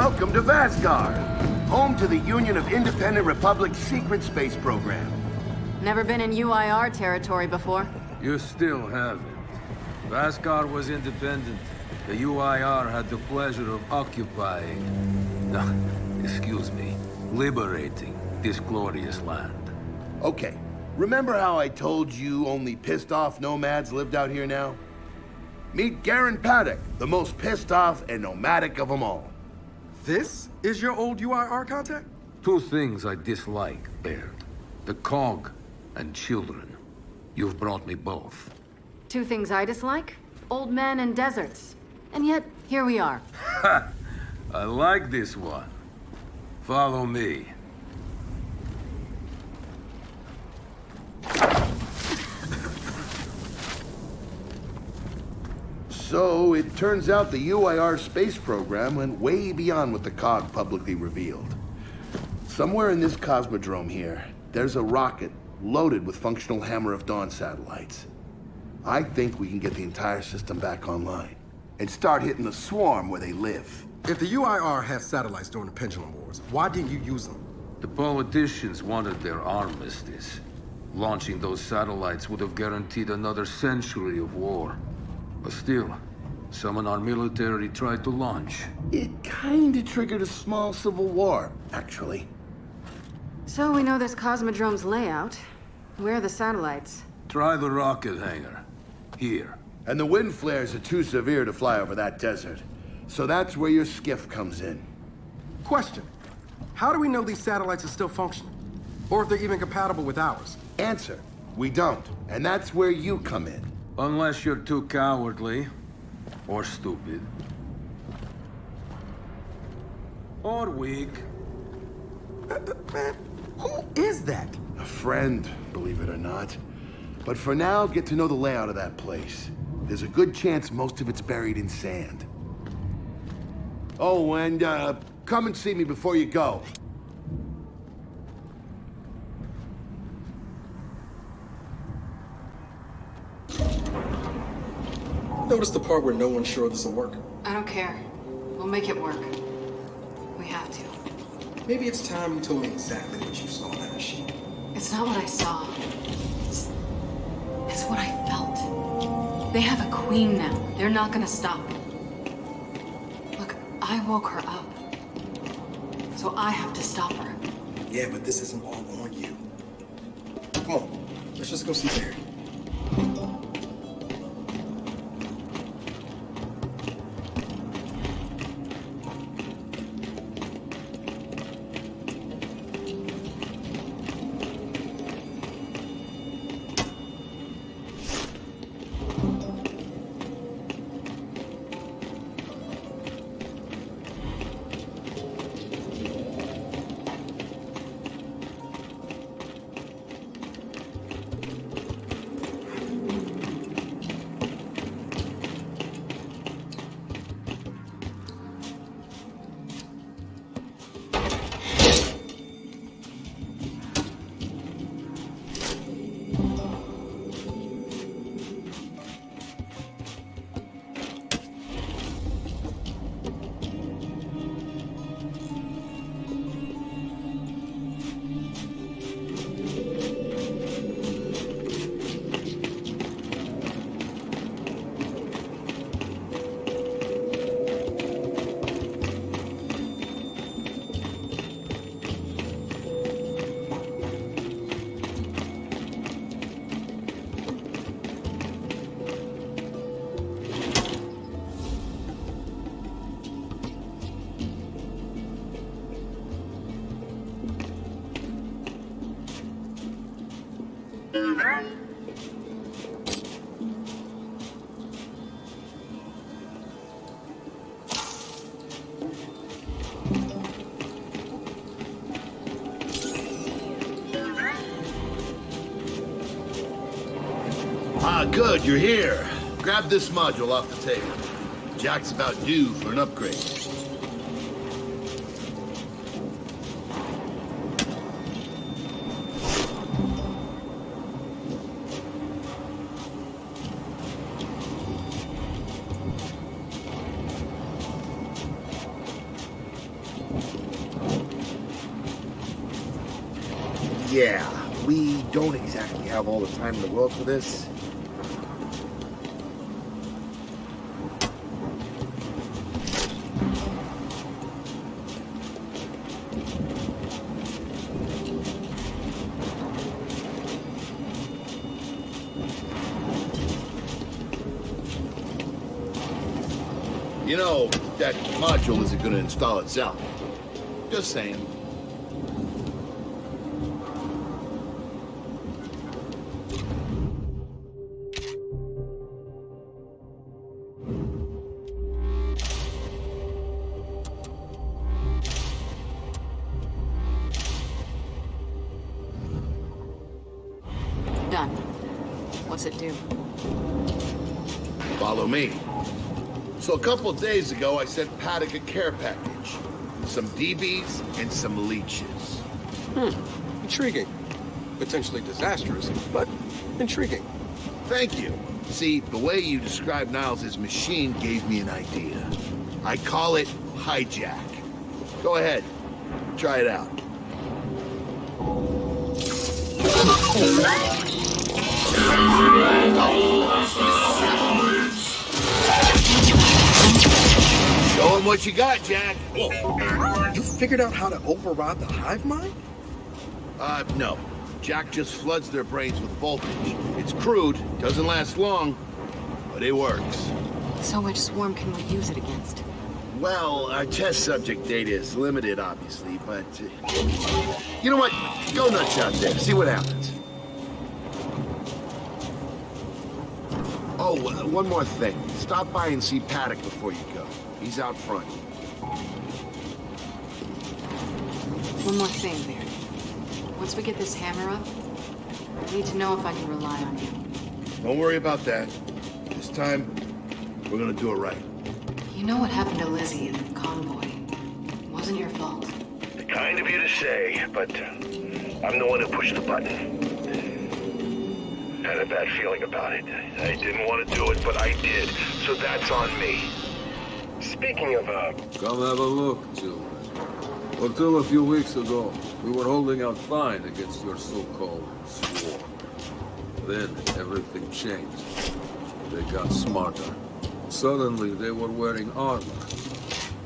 Welcome to Vasgar, home to the Union of Independent Republic's secret space program. Never been in UIR territory before. You still haven't. Vasgar was independent. The UIR had the pleasure of occupying... No, excuse me, liberating this glorious land. Okay, remember how I told you only pissed-off nomads lived out here now? Meet Garen Paddock, the most pissed-off and nomadic of them all. This is your old UIR contact? Two things I dislike, Baird. The cog and children. You've brought me both. Two things I dislike? Old men and deserts. And yet, here we are. Ha! I like this one. Follow me. So, it turns out the UIR space program went way beyond what the COG publicly revealed. Somewhere in this cosmodrome here, there's a rocket loaded with functional Hammer of Dawn satellites. I think we can get the entire system back online and start hitting the swarm where they live. If the UIR had satellites during the Pendulum Wars, why didn't you use them? The politicians wanted their armistice. Launching those satellites would have guaranteed another century of war. But still, some in our military tried to launch. It kinda triggered a small civil war, actually. So we know this Cosmodrome's layout. Where are the satellites? Try the rocket hangar. Here. And the wind flares are too severe to fly over that desert. So that's where your skiff comes in. Question. How do we know these satellites are still functional? Or if they're even compatible with ours? Answer, we don't. And that's where you come in. Unless you're too cowardly. Or stupid. Or weak. Man, who is that? A friend, believe it or not. But for now, get to know the layout of that place. There's a good chance most of it's buried in sand. Oh, and come and see me before you go. Notice the part where no one's sure this will work? I don't care. We'll make it work. We have to. Maybe it's time you told me exactly what you saw on that machine. It's not what I saw. It's what I felt. They have a queen now. They're not gonna stop. Look, I woke her up. So I have to stop her. Yeah, but this isn't all on you. Come on, let's just go see Barry. Ah, good, you're here. Grab this module off the table. Jack's about due for an upgrade. Yeah, we don't exactly have all the time in the world for this. You know, that module isn't gonna install itself. Just saying. Done. What's it do? Follow me. So a couple of days ago, I sent Paddock a care package. Some DBs and some leeches. Intriguing. Potentially disastrous, but intriguing. Thank you. See, the way you described Niles' machine gave me an idea. I call it hijack. Go ahead. Try it out. Show him what you got, Jack. You figured out how to override the hive mind? No. Jack just floods their brains with voltage. It's crude, doesn't last long, but it works. So which swarm can we use it against? Well, our test subject data is limited, obviously, but... you know what? Go nuts out there. See what happens. Oh, one more thing. Stop by and see Paddock before you go. He's out front. One more thing, Barry. Once we get this hammer up, I need to know if I can rely on you. Don't worry about that. This time, we're gonna do it right. You know what happened to Lizzie in the convoy. It wasn't your fault. Kind of you to say, but I'm the one who pushed the button. Had a bad feeling about it. I didn't want to do it, but I did, so that's on me. Speaking of, Come have a look, children. Until a few weeks ago, we were holding out fine against your so-called swarm. Then everything changed. They got smarter. Suddenly they were wearing armor,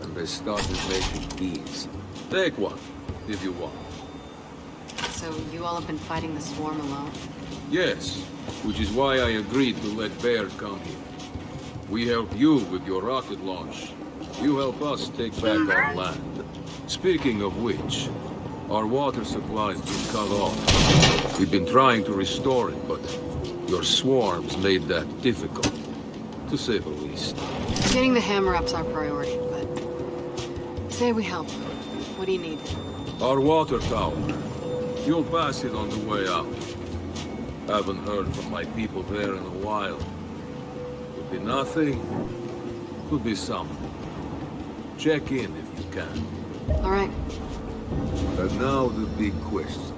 and they started making deals. Take one, if you want. So you all have been fighting the swarm alone? Yes, which is why I agreed to let Baird come here. We help you with your rocket launch. You help us take back our land. Speaking of which, our water supply's been cut off. We've been trying to restore it, but your swarms made that difficult, to say the least. Getting the hammer up's our priority, but... say we help. What do you need? Our water tower. You'll pass it on the way out. Haven't heard from my people there in a while. Could be nothing. Could be something. Check in if you can. All right. And now the big question.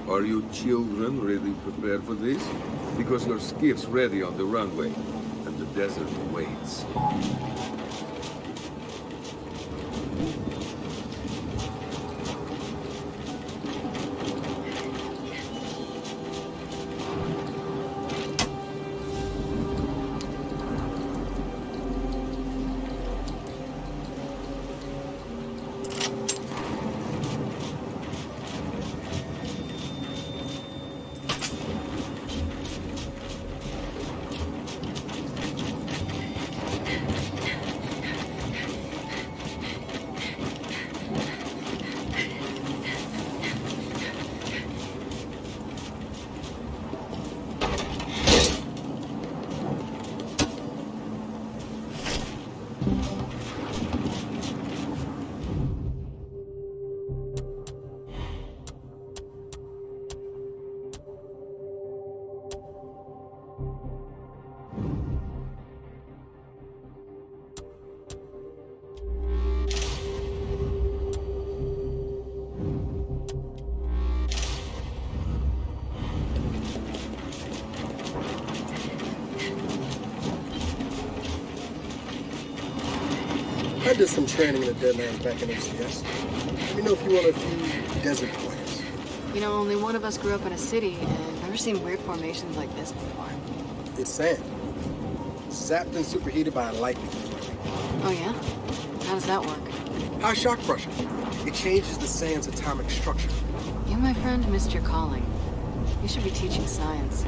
Are you children really prepared for this? Because your skiff's ready on the runway, and the desert awaits. I did some training in the Deadlands back in MCS. Let me know if you want a few desert pointers. You know, only one of us grew up in a city, and I've never seen weird formations like this before. It's sand. Zapped and superheated by a lightning flare. Oh, yeah? How does that work? High shock pressure. It changes the sand's atomic structure. You, my friend, missed your calling. You should be teaching science.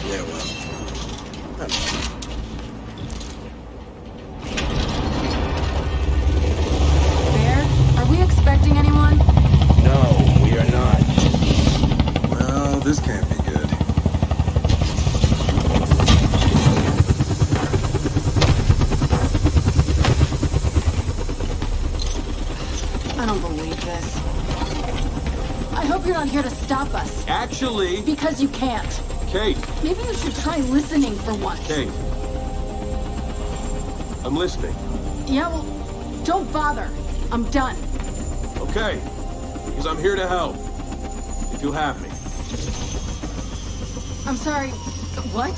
Yeah, well, I know. Bear, are we expecting anyone? No, we are not. Well, this can't be good. I don't believe this. I hope you're not here to stop us. Actually, Because you can't. Kate, Maybe you should try listening for once. Kate. I'm listening. Yeah, well, don't bother. I'm done. Okay. Because I'm here to help. If you'll have me. I'm sorry. What?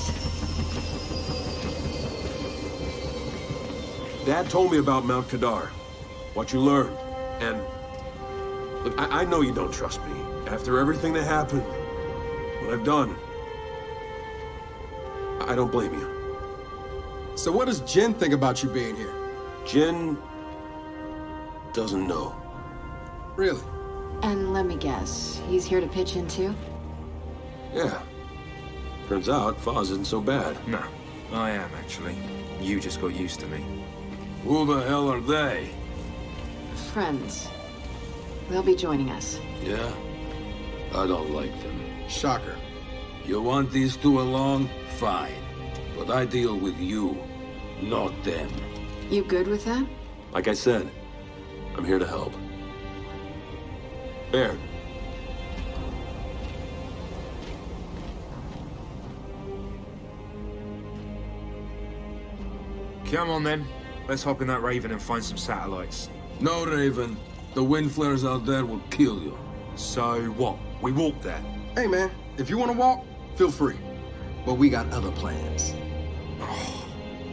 Dad told me about Mount Kadar. What you learned. And look, I know you don't trust me. After everything that happened, what I've done, I don't blame you. So what does Jen think about you being here? Jin doesn't know. Really? And let me guess, he's here to pitch in too? Yeah. Turns out Foz isn't so bad. No, I am actually. You just got used to me. Who the hell are they? Friends. They'll be joining us. Yeah? I don't like them. Shocker. You want these two along? Fine. But I deal with you, not them. You good with that? Like I said, I'm here to help. Baird. Come on then. Let's hop in that Raven and find some satellites. No, Raven. The wind flares out there will kill you. So what? We walk there? Hey, man, if you want to walk, feel free. But we got other plans.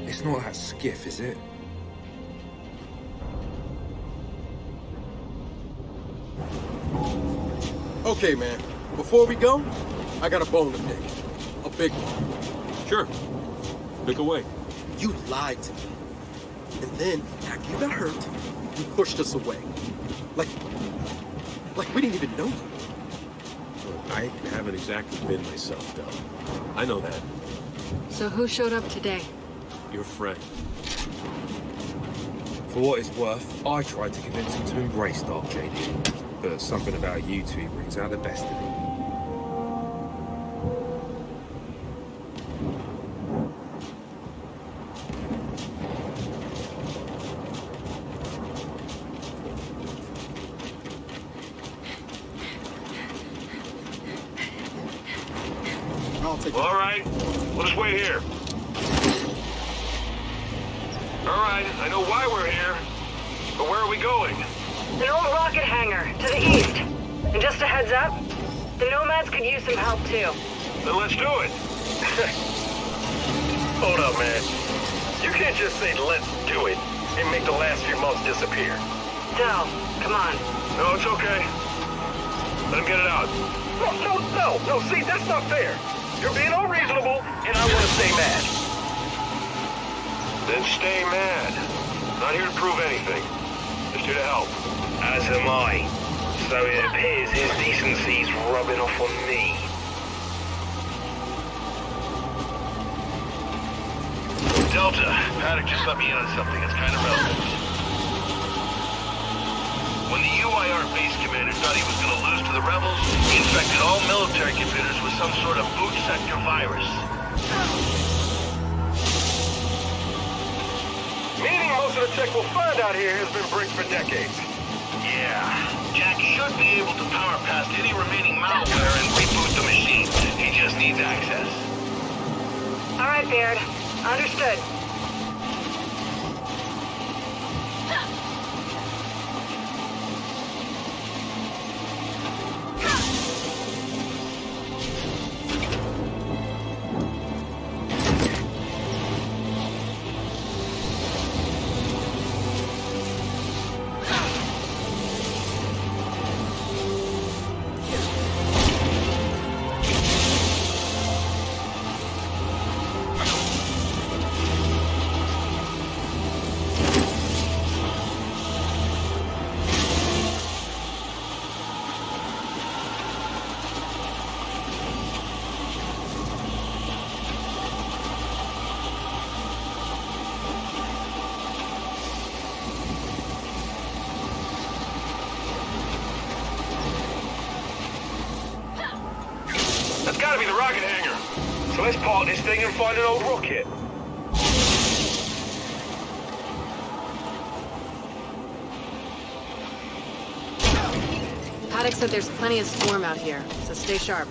It's not that skiff, is it? Okay, man, before we go, I got a bone to pick. A big one. Sure. Pick away. You lied to me. And then, after you got hurt, you pushed us away. Like we didn't even know you. Look, I haven't exactly been myself, though. I know that. So who showed up today? Your friend. For what it's worth, I tried to convince him to embrace Dark JD. But something about you two brings out the best in him. I'll take All right, we'll just wait here. All right, I know why we're here, but where are we going? An old rocket hangar, to the east. And just a heads up, the Nomads could use some help too. Then let's do it. Hold up, man. You can't just say let's do it and make the last few months disappear. Del, come on. No, it's okay. Let him get it out. No, see, that's not fair. You're being unreasonable, and I want to stay mad. Then stay mad. Not here to prove anything. Just here to help. As am I. So it appears his decency's rubbing off on me. Delta, Paddock just let me in on something that's kind of relevant. When the UIR base commander thought he was going to lose to the rebels, he infected all military computers with some sort of boot sector virus. Meaning most of the tech we'll find out here has been bricked for decades. Yeah, Jack should be able to power past any remaining malware and reboot the machine. He just needs access. All right, Baird. Understood. me the rocket hangar. So let's park this thing and find an old rocket. Paddock said there's plenty of swarm out here, so stay sharp.